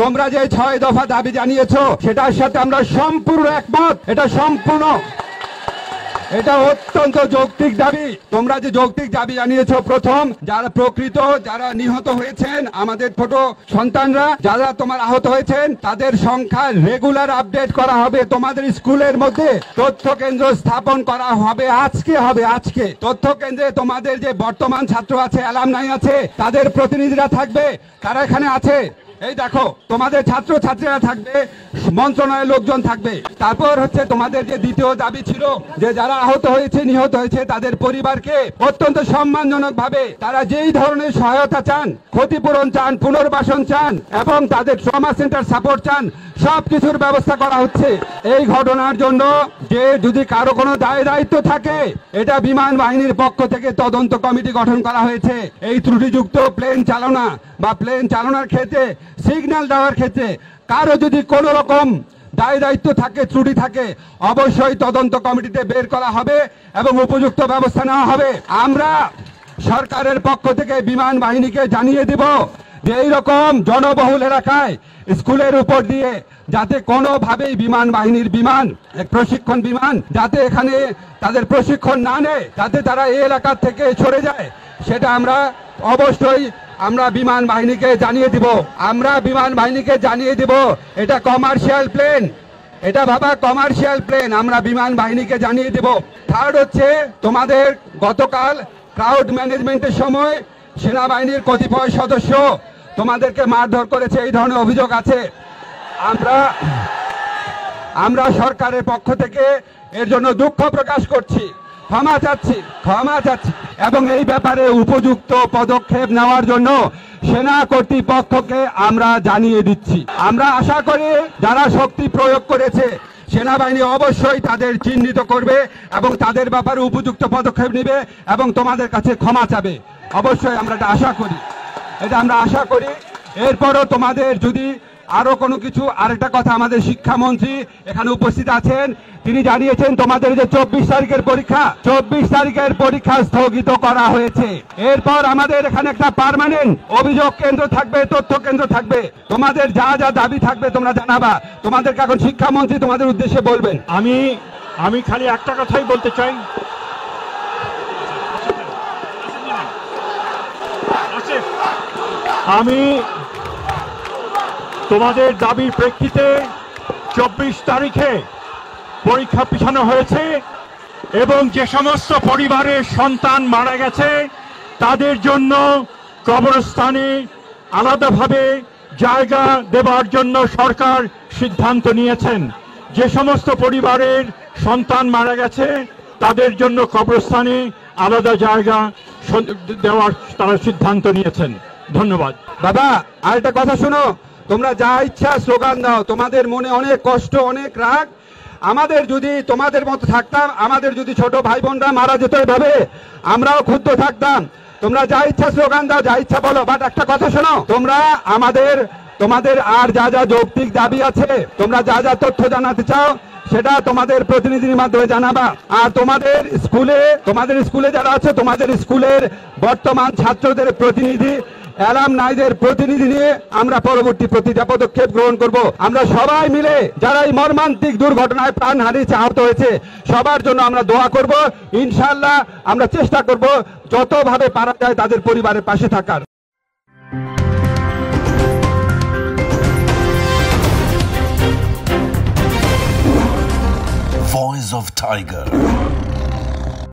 তোমরা যে 6 দফা দাবি জানিয়েছো সেটার সাথে আমরা সম্পূর্ণ একমত। এটা অত্যন্ত যৌক্তিক দাবি। তোমরা যে যৌক্তিক দাবি জানিয়েছো, প্রথম যারা নিহত হয়েছেন, আমাদের ছোট সন্তানরা যারা তোমার আহত হয়েছেন, তাদের সংখ্যা রেগুলার আপডেট করা হবে। তোমাদের স্কুলের মধ্যে তথ্য কেন্দ্র স্থাপন করা হবে। আজকে তথ্য কেন্দ্রে তোমাদের যে বর্তমান ছাত্র আছে, অ্যালামনাই আছে, তাদের প্রতিনিধিরা থাকবে। তারা এখানে আছে। এই দেখো, তোমাদের ছাত্র ছাত্রীরা থাকবে, মন্ত্রণালয়ের লোকজন থাকবে। তারপর হচ্ছে তোমাদের যে দ্বিতীয় দাবি ছিল যে যারা আহত হয়েছে, নিহত হয়েছে, তাদের পরিবারকে অত্যন্ত সম্মানজনক ভাবে তারা যেই ধরনের সহায়তা চান, ক্ষতিপূরণ চান, পুনর্বাসন চান এবং তাদের ট্রমা সেন্টার সাপোর্ট চান, সবকিছুর ব্যবস্থা করা হচ্ছে। এই ঘটনার জন্য যে যদি কারো কোনো দায় দায়িত্ব থাকে, এটা বিমান বাহিনীর পক্ষ থেকে তদন্ত কমিটি গঠন করা হয়েছে। এই ত্রুটিযুক্ত প্লেন চালনা বা প্লেন চালনার ক্ষেত্রে, সিগন্যাল দেওয়ার ক্ষেত্রে কারো যদি কোনো রকম দায় দায়িত্ব থাকে, ত্রুটি থাকে, অবশ্যই তদন্ত কমিটিতে বের করা হবে এবং উপযুক্ত ব্যবস্থা নেওয়া হবে। আমরা সরকারের পক্ষ থেকে বিমান বাহিনীকে জানিয়ে দেব যে এইরকম জনবহুল এলাকায় স্কুলের উপর দিয়ে যাতে কোনোভাবেই বিমান বাহিনীর প্রশিক্ষণ বিমান যাতে এখানে তাদের প্রশিক্ষণ না নেয়, যাতে তারা এই এলাকা থেকে সরে যায়, সেটা আমরা অবশ্যই বিমান বাহিনীকে জানিয়ে দিব। এটা কমার্শিয়াল প্লেন, আমরা বিমান বাহিনীকে জানিয়ে দিব। থার্ড হচ্ছে, তোমাদের গতকাল ক্রাউড ম্যানেজমেন্টের সময় সেনাবাহিনীর কতিপয় সদস্য তোমাদেরকে মারধর করেছে, এই ধরনের অভিযোগ আছে। আমরা সরকারের পক্ষ থেকে এর জন্য দুঃখ প্রকাশ করছি, ক্ষমা চাচ্ছি এবং এই ব্যাপারে উপযুক্ত পদক্ষেপ নেওয়ার জন্য সেনা কর্তৃপক্ষকে আমরা জানিয়ে দিচ্ছি। আমরা আশা করি যারা শক্তি প্রয়োগ করেছে, সেনাবাহিনী অবশ্যই তাদের চিহ্নিত করবে এবং তাদের ব্যাপারে উপযুক্ত পদক্ষেপ নেবে এবং তোমাদের কাছে ক্ষমা চাবে। অবশ্যই আমরা এটা আশা করি। এরপরও তোমাদের যদি আরো কোনো কিছু, আরেকটা কথা, আমাদের শিক্ষামন্ত্রী এখানে উপস্থিত আছেন, তিনি জানিয়েছেন তোমাদের যে 24 তারিখের পরীক্ষা স্থগিত করা হয়েছে। এরপর আমাদের এখানে একটা পার্মানেন্ট অভিযোগ কেন্দ্র থাকবে, তথ্য কেন্দ্র থাকবে। তোমাদের যা যা দাবি থাকবে তোমরা জানাবা। তোমাদেরকে এখন শিক্ষামন্ত্রী তোমাদের উদ্দেশ্যে বলবেন। আমি খালি একটা কথাই বলতে চাই, আমি তোমাদের দাবির প্রেক্ষিতে 24 তারিখে পরীক্ষা পিছানো হয়েছে এবং যে সমস্ত পরিবারের সন্তান মারা গেছে তাদের জন্য কবরস্থানে আলাদাভাবে জায়গা দেওয়ার জন্য সরকার সিদ্ধান্ত নিয়েছেন। যে সমস্ত পরিবারের সন্তান মারা গেছে তাদের জন্য কবরস্থানে আলাদা জায়গা দেওয়ার তারা সিদ্ধান্ত নিয়েছেন। ধন্যবাদ। বাবা, আরেকটা কথা শোনো, তোমরা যা ইচ্ছা স্লোগান দাও, তোমাদের মনে অনেক কষ্ট, অনেক রাগ। আমাদের যদি তোমাদের মতো থাকতাম, আমাদের যদি ছোট ভাই বোনরা মারা যেত এভাবে, আমরাও ক্ষুব্ধ থাকতাম। তোমরা যা ইচ্ছা স্লোগান দাও, যা ইচ্ছা বলো, বাট একটা কথা শোনো, তোমরা তোমাদের আর যা যা যৌক্তিক দাবি আছে, তোমরা যা যা তথ্য জানাতে চাও সেটা তোমাদের প্রতিনিধির মাধ্যমে জানাবা। আর তোমাদের স্কুলে যারা আছে, তোমাদের স্কুলের বর্তমান ছাত্রদের প্রতিনিধি, অ্যালামনাইদের প্রতিনিধি নিয়ে আমরা পরবর্তী পদক্ষেপ গ্রহণ করব। আমরা সবাই মিলে যারা এই মর্মান্তিক দুর্ঘটনায় প্রাণ হারিয়েছে, আহত হয়েছে, সবার জন্য আমরা দোয়া করব। ইনশাআল্লাহ আমরা চেষ্টা করব যতভাবে পারা যায় তাদের পরিবারের পাশে থাকার। Voice of Tiger.